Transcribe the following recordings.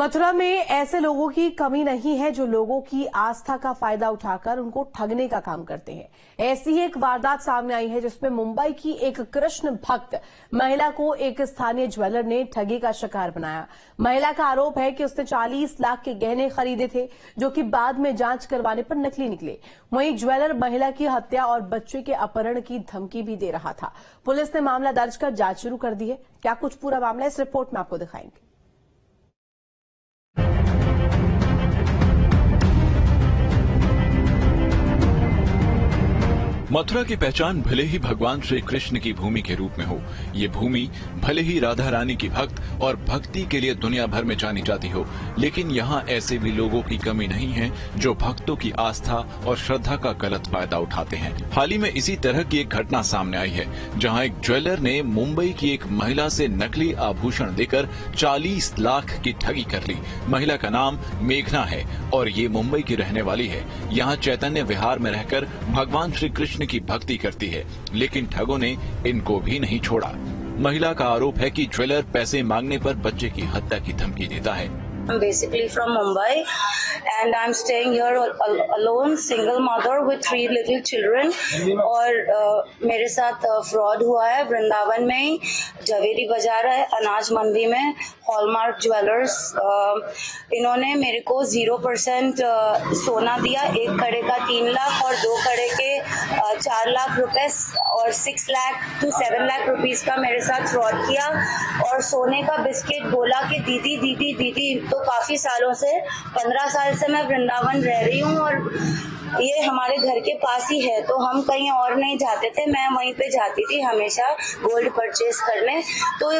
मथुरा में ऐसे लोगों की कमी नहीं है जो लोगों की आस्था का फायदा उठाकर उनको ठगने का काम करते हैं। ऐसी ही एक वारदात सामने आई है जिसमें मुंबई की एक कृष्ण भक्त महिला को एक स्थानीय ज्वेलर ने ठगी का शिकार बनाया। महिला का आरोप है कि उसने 40 लाख के गहने खरीदे थे जो कि बाद में जांच करवाने पर नकली निकले। वहीं ज्वेलर महिला की हत्या और बच्चे के अपहरण की धमकी भी दे रहा था। पुलिस ने मामला दर्ज कर जांच शुरू कर दी है। क्या कुछ पूरा मामला इस रिपोर्ट में आपको दिखाएंगे। मथुरा की पहचान भले ही भगवान श्री कृष्ण की भूमि के रूप में हो, ये भूमि भले ही राधा रानी की भक्त और भक्ति के लिए दुनिया भर में जानी जाती हो, लेकिन यहाँ ऐसे भी लोगों की कमी नहीं है जो भक्तों की आस्था और श्रद्धा का गलत फायदा उठाते हैं। हाल ही में इसी तरह की एक घटना सामने आई है, जहाँ एक ज्वेलर ने मुंबई की एक महिला से नकली आभूषण देकर 40 लाख की ठगी कर ली। महिला का नाम मेघना है और ये मुंबई की रहने वाली है। यहाँ चैतन्य विहार में रहकर भगवान श्री कृष्ण की भक्ति करती है, लेकिन ठगों ने इनको भी नहीं छोड़ा। महिला का आरोप है कि ज्वेलर पैसे मांगने पर बच्चे की हत्या की धमकी देता है। I'm basically from Mumbai and I'm staying here alone, single mother with 3 little children। और मेरे साथ फ्रॉड हुआ है वृंदावन में ही, जवेरी बाजार है, अनाज मंडी में, हॉलमार्क ज्वेलर्स। इन्होंने मेरे को 0% सोना दिया, 1 कड़े का 3 लाख और 2 कड़े के 4 लाख रुपए और 6 लाख to 7 लाख रुपीस का मेरे साथ फ्रॉड किया। और सोने का बिस्किट बोला कि दीदी दीदी दीदी। तो काफी सालों से 15 साल से मैं वृंदावन रह रही हूँ और ये हमारे घर के पास ही है, तो हम कहीं और नहीं जाते थे। मैं वहीं पे जाती थी हमेशा गोल्ड परचेज करने। तो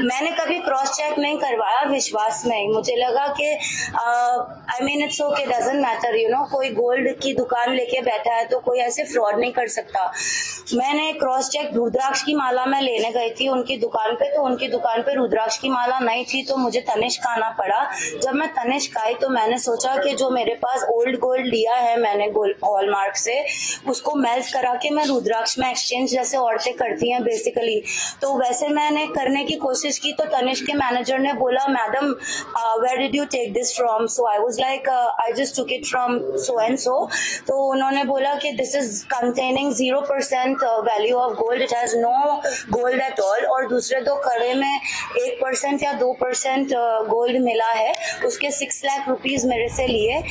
मैंने कभी क्रॉस चेक नहीं करवाया, विश्वास नहीं। मुझे लगा कि I mean it's okay, doesn't matter, you know, कोई गोल्ड की दुकान लेके बैठा है तो कोई ऐसे फ्रॉड नहीं कर सकता। मैंने क्रॉस चेक रुद्राक्ष की माला मैं लेने गई थी उनकी दुकान पे, तो उनकी दुकान पे रुद्राक्ष की माला नहीं थी, तो मुझे तनिष्क आना पड़ा। जब मैं तनिष्क आई तो मैंने सोचा कि जो मेरे पास ओल्ड गोल्ड लिया है मैंने हॉलमार्क से, उसको मेल्ट करा के मैं रुद्राक्ष में एक्सचेंज जैसे औरतें करती हैं बेसिकली, तो वैसे मैंने करने की कोशिश की। तो तनिष्क के मैनेजर ने बोला, madam where did you take this from? So I was like I just took it from so and so. तो उन्होंने बोला कि this is containing 0% value of gold, it has no gold at all. और दूसरे 2 कड़े में 1% या 2% gold मिला है। उसके 6 लाख रुपीज मेरे से लिए।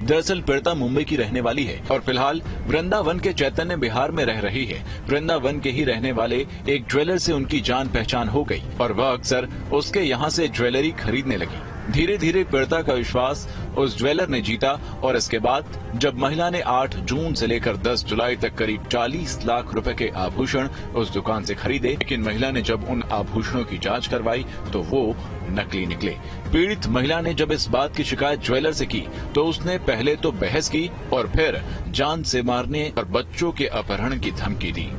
दरअसल पीड़िता मुंबई की रहने वाली है और फिलहाल वृंदावन के चैतन्य विहार में रह रही है। वृंदावन के ही रहने वाले एक ज्वेलर से उनकी जान पहचान हो गई और वह अक्सर उसके यहाँ से ज्वेलरी खरीदने लगी। धीरे धीरे पीड़िता का विश्वास उस ज्वेलर ने जीता और इसके बाद जब महिला ने 8 जून से लेकर 10 जुलाई तक करीब 40 लाख रुपए के आभूषण उस दुकान से खरीदे, लेकिन महिला ने जब उन आभूषणों की जांच करवाई तो वो नकली निकले। पीड़ित महिला ने जब इस बात की शिकायत ज्वेलर से की तो उसने पहले तो बहस की और फिर जान से मारने और बच्चों के अपहरण की धमकी दी।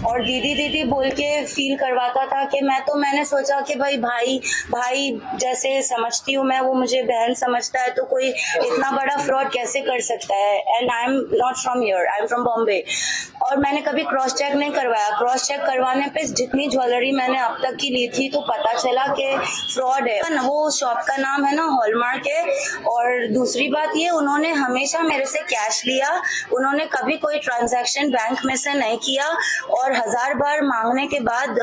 और दीदी दीदी बोल के फील करवाता था कि मैंने सोचा कि भाई जैसे समझती हूँ मैं, वो मुझे बहन समझता है, तो कोई इतना बड़ा फ्रॉड कैसे कर सकता है। And I am not from here, I am from Bombay. और मैंने कभी क्रॉस चेक नहीं करवाया। क्रॉस चेक करवाने पे जितनी ज्वेलरी मैंने अब तक की ली थी तो पता चला कि फ्रॉड है। वो शॉप का नाम है ना हॉलमार्क है। और दूसरी बात ये, उन्होंने हमेशा मेरे से कैश लिया, उन्होंने कभी कोई ट्रांजैक्शन बैंक में से नहीं किया। और 1000 बार मांगने के बाद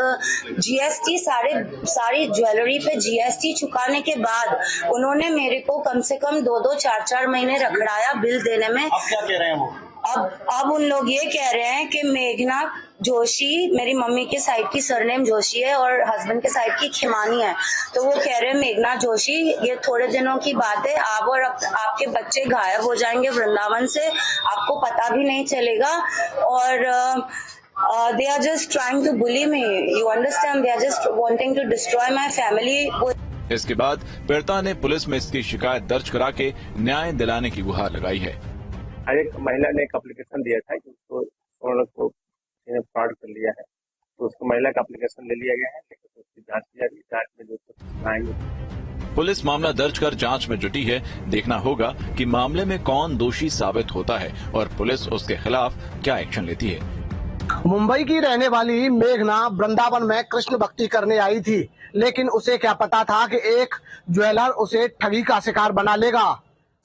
जीएसटी सारी ज्वेलरी पे जीएसटी चुकाने के बाद उन्होंने मेरे को कम से कम 2-2, 4-4 महीने रखड़ाया बिल देने में। अब क्या कह रहे हैं वो? अब उन लोग ये कह रहे हैं कि मेघना जोशी, मेरी मम्मी के साइड की सरनेम जोशी है और हस्बैंड के साइड की खिमानी है, तो वो कह रहे हैं मेघना जोशी, ये थोड़े दिनों की बात है, आप और आपके बच्चे गायब हो जाएंगे वृंदावन से, आपको पता भी नहीं चलेगा। और they are just trying to bully me, you understand, they are just wanting to destroy my family। इसके बाद पीड़िता ने पुलिस में इसकी शिकायत दर्ज करा के न्याय दिलाने की गुहार लगाई है। एक महिला ने एक एप्लीकेशन दिया था कि उसको औरत को फ्रॉड कर लिया है, तो उसको महिला का एप्लीकेशन ले लिया गया है, लेकिन उसकी जांच की जा रही है। जांच में जो आएंगे। पुलिस मामला दर्ज कर जांच में जुटी है। देखना होगा कि मामले में कौन दोषी साबित होता है और पुलिस उसके खिलाफ क्या एक्शन लेती है। मुंबई की रहने वाली मेघना वृंदावन में कृष्ण भक्ति करने आई थी, लेकिन उसे क्या पता था कि एक ज्वेलर उसे ठगी का शिकार बना लेगा।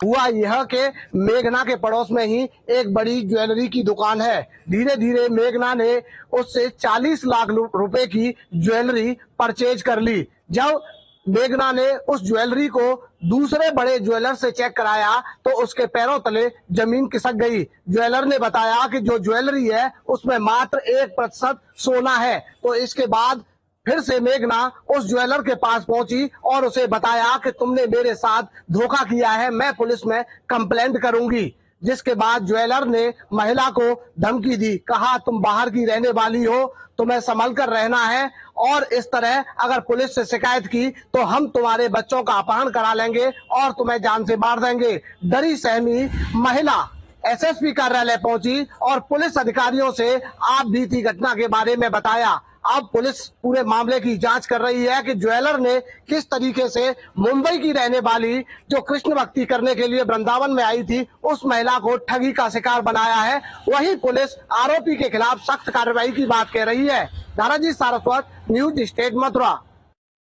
हुआ यह कि मेघना के पड़ोस में ही एक बड़ी ज्वेलरी की दुकान है। धीरे धीरे मेघना ने उससे 40 लाख रुपए की ज्वेलरी परचेज कर ली। जब मेघना ने उस ज्वेलरी को दूसरे बड़े ज्वेलर से चेक कराया तो उसके पैरों तले जमीन खिसक गई। ज्वेलर ने बताया कि जो ज्वेलरी है उसमें मात्र 1% सोना है। तो इसके बाद फिर से मेघना उस ज्वेलर के पास पहुंची और उसे बताया कि तुमने मेरे साथ धोखा किया है, मैं पुलिस में कंप्लेंट करूंगी। जिसके बाद ज्वेलर ने महिला को धमकी दी, कहा तुम बाहर की रहने वाली हो, तुम्हें संभल कर रहना है और इस तरह अगर पुलिस से शिकायत की तो हम तुम्हारे बच्चों का अपहरण करा लेंगे और तुम्हें जान से मार देंगे। डरी सहमी महिला एसएसपी कार्यालय पहुंची और पुलिस अधिकारियों से आप बीती घटना के बारे में बताया। अब पुलिस पूरे मामले की जांच कर रही है कि ज्वेलर ने किस तरीके से मुंबई की रहने वाली जो कृष्ण भक्ति करने के लिए वृंदावन में आई थी उस महिला को ठगी का शिकार बनाया है। वहीं पुलिस आरोपी के खिलाफ सख्त कार्रवाई की बात कह रही है। दाराजी सारस्वत, न्यूज स्टेट मथुरा।